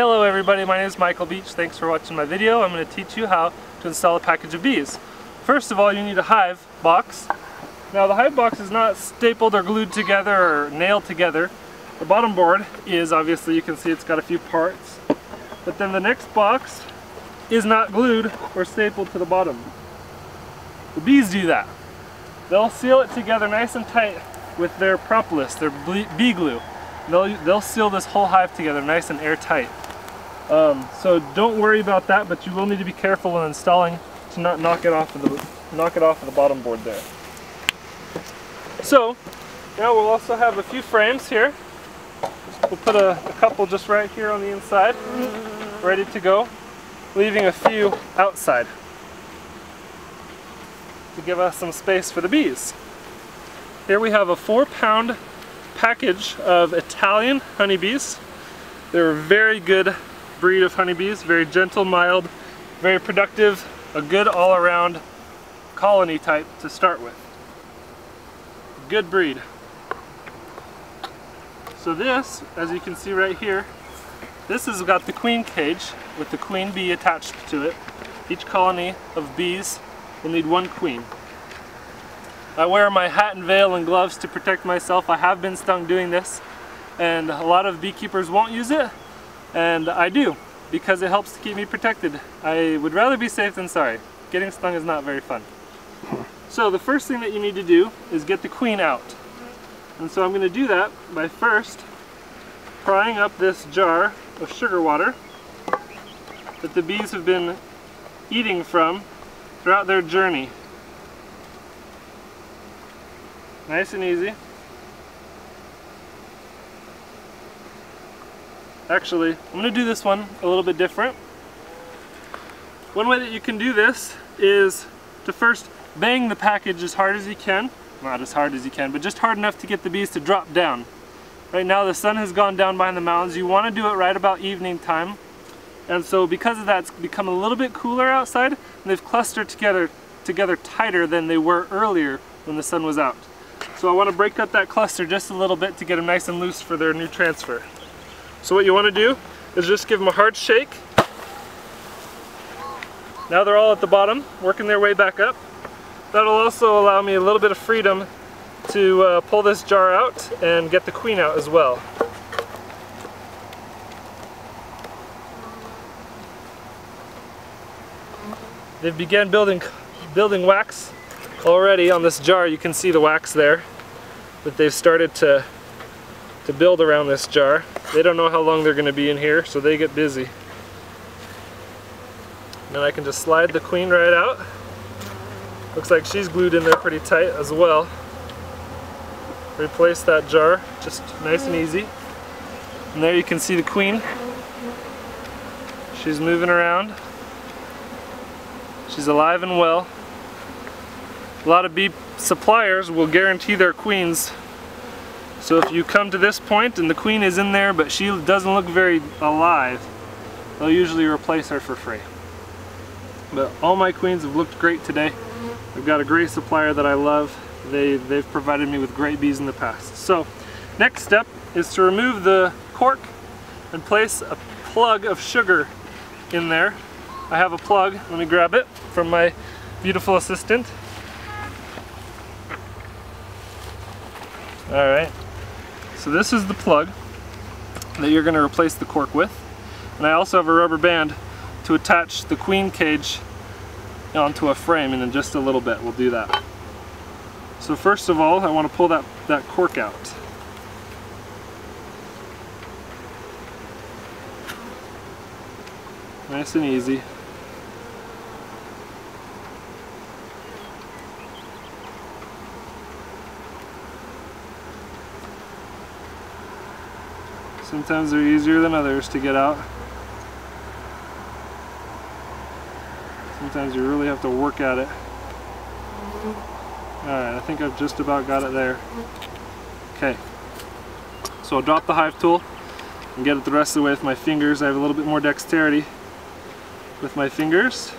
Hello everybody, my name is Michael Beach. Thanks for watching my video. I'm going to teach you how to install a package of bees. First of all, you need a hive box. Now the hive box is not stapled or glued together or nailed together. The bottom board is, obviously you can see it's got a few parts. But then the next box is not glued or stapled to the bottom. The bees do that. They'll seal it together nice and tight with their propolis, their bee glue. They'll seal this whole hive together nice and airtight. So don't worry about that, but you will need to be careful when installing to not knock it off of the bottom board there. So now we'll also have a few frames here. We'll put a couple just right here on the inside, ready to go, leaving a few outside to give us some space for the bees. Here we have a 4-pound package of Italian honeybees. They're a very good breed of honeybees, very gentle, mild, very productive, a good all-around colony type to start with. Good breed. So this, as you can see right here, this has got the queen cage with the queen bee attached to it. Each colony of bees will need one queen. I wear my hat and veil and gloves to protect myself. I have been stung doing this, and a lot of beekeepers won't use it, and I do, because it helps to keep me protected. I would rather be safe than sorry. Getting stung is not very fun. So the first thing that you need to do is get the queen out. And so I'm going to do that by first prying up this jar of sugar water that the bees have been eating from throughout their journey. Nice and easy. Actually, I'm going to do this one a little bit different. One way that you can do this is to first bang the package as hard as you can. Not as hard as you can, but just hard enough to get the bees to drop down. Right now the sun has gone down behind the mountains. You want to do it right about evening time. And so because of that, it's become a little bit cooler outside, and they've clustered together tighter than they were earlier when the sun was out. So I want to break up that cluster just a little bit to get them nice and loose for their new transfer. So what you want to do is just give them a hard shake. Now they're all at the bottom, working their way back up. That'll also allow me a little bit of freedom to pull this jar out and get the queen out as well. They've begun building wax already on this jar. You can see the wax there that they've started to build around this jar. They don't know how long they're going to be in here, so they get busy. Then I can just slide the queen right out. Looks like she's glued in there pretty tight as well. Replace that jar, just nice and easy. And there you can see the queen. She's moving around. She's alive and well. A lot of bee suppliers will guarantee their queens. So if you come to this point and the queen is in there but she doesn't look very alive, they'll usually replace her for free. But all my queens have looked great today. I've got a great supplier that I love. They've provided me with great bees in the past. So next step is to remove the cork and place a plug of sugar in there. I have a plug, let me grab it from my beautiful assistant. Alright, so this is the plug that you're going to replace the cork with. And I also have a rubber band to attach the queen cage onto a frame, and in just a little bit we'll do that. So first of all, I want to pull that cork out. Nice and easy. Sometimes they're easier than others to get out. Sometimes you really have to work at it. Alright, I think I've just about got it there. Okay, so I'll drop the hive tool and get it the rest of the way with my fingers. I have a little bit more dexterity with my fingers.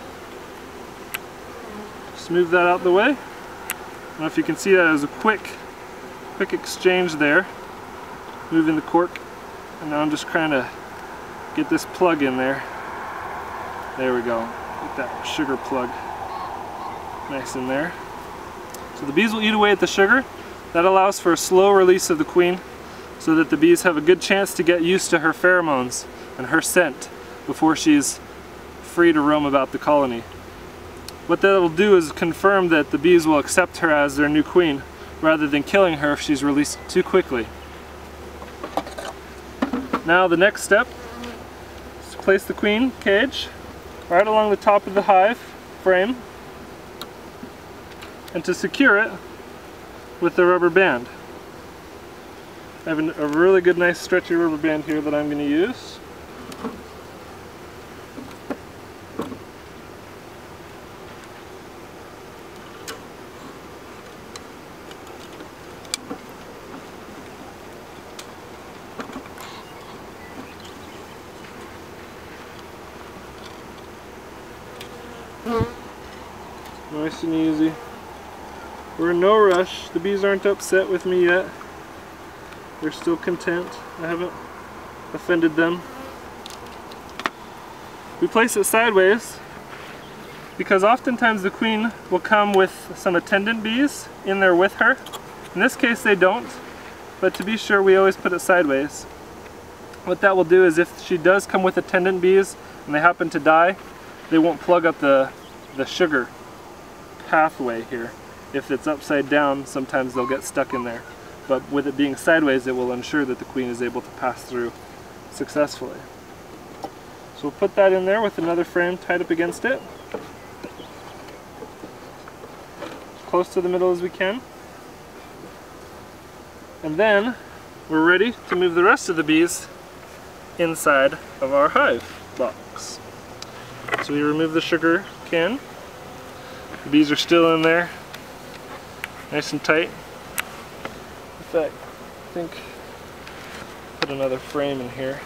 Just move that out of the way. I don't know if you can see that as a quick exchange there. Moving the cork, and now I'm just kind of get this plug in there. There we go. Get that sugar plug nice in there. So the bees will eat away at the sugar. That allows for a slow release of the queen so that the bees have a good chance to get used to her pheromones and her scent before she's free to roam about the colony. What that will do is confirm that the bees will accept her as their new queen rather than killing her if she's released too quickly. Now the next step is to place the queen cage right along the top of the hive frame and to secure it with the rubber band. I have a really good, nice, stretchy rubber band here that I'm going to use. Nice and easy. We're in no rush. The bees aren't upset with me yet. They're still content. I haven't offended them. We place it sideways because oftentimes the queen will come with some attendant bees in there with her. In this case they don't, but to be sure we always put it sideways. What that will do is if she does come with attendant bees and they happen to die, they won't plug up the sugar pathway here. If it's upside down, sometimes they'll get stuck in there. But with it being sideways, it will ensure that the queen is able to pass through successfully. So we'll put that in there with another frame tied up against it. As close to the middle as we can. And then we're ready to move the rest of the bees inside of our hive box. So we remove the sugar can. The bees are still in there, nice and tight. In fact, I think put another frame in here.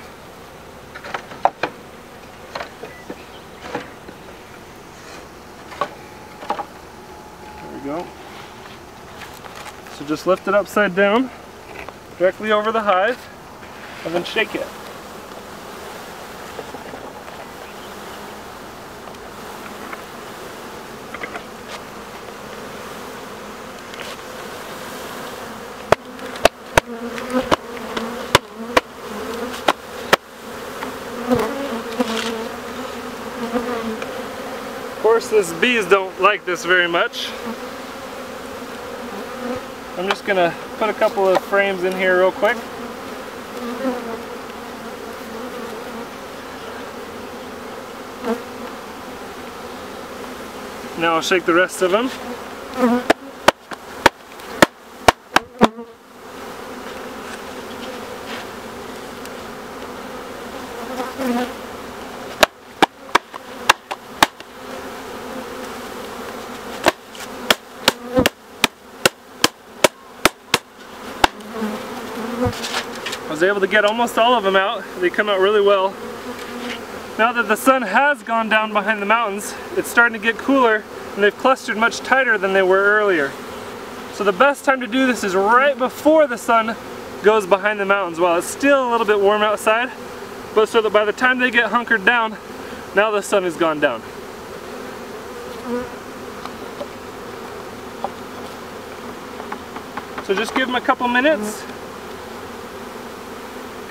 There we go. So just lift it upside down, directly over the hive, and then shake it. Of course, the bees don't like this very much. I'm just going to put a couple of frames in here real quick. Now I'll shake the rest of them. I was able to get almost all of them out. They come out really well. Now that the sun has gone down behind the mountains, it's starting to get cooler and they've clustered much tighter than they were earlier. So the best time to do this is right before the sun goes behind the mountains while it's still a little bit warm outside, but so that by the time they get hunkered down, now the sun has gone down. So just give them a couple minutes.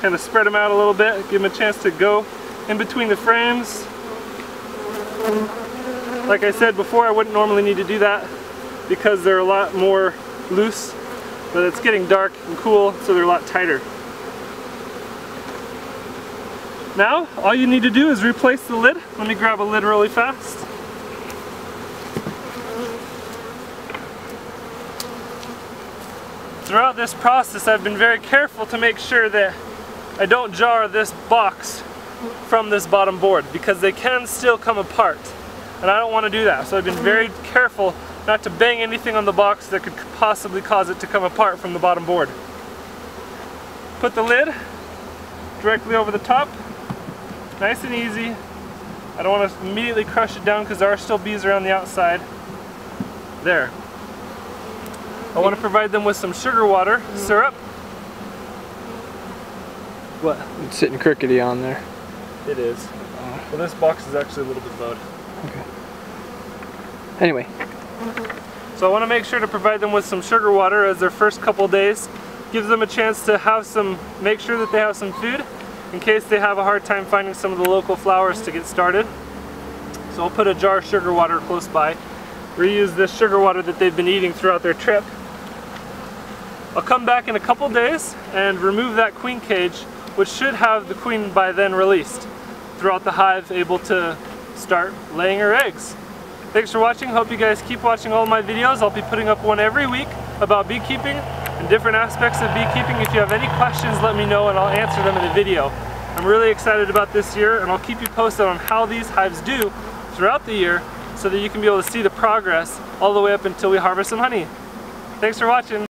Kind of spread them out a little bit, give them a chance to go in between the frames. Like I said before, I wouldn't normally need to do that because they're a lot more loose, but it's getting dark and cool, so they're a lot tighter. Now, all you need to do is replace the lid. Let me grab a lid really fast. Throughout this process, I've been very careful to make sure that I don't jar this box from this bottom board because they can still come apart and I don't want to do that. So I've been very careful not to bang anything on the box that could possibly cause it to come apart from the bottom board. Put the lid directly over the top, nice and easy. I don't want to immediately crush it down because there are still bees around the outside. There. I want to provide them with some sugar water syrup. What? It's sitting crookedy on there. It is. Well, this box is actually a little bit loud. Okay. Anyway. So I want to make sure to provide them with some sugar water as their first couple days. Gives them a chance to have some, make sure that they have some food in case they have a hard time finding some of the local flowers to get started. So I'll put a jar of sugar water close by. Reuse this sugar water that they've been eating throughout their trip. I'll come back in a couple days and remove that queen cage, which should have the queen by then released throughout the hive, able to start laying her eggs. Thanks for watching. Hope you guys keep watching all my videos. I'll be putting up one every week about beekeeping and different aspects of beekeeping. If you have any questions, let me know and I'll answer them in a video. I'm really excited about this year, and I'll keep you posted on how these hives do throughout the year so that you can be able to see the progress all the way up until we harvest some honey. Thanks for watching.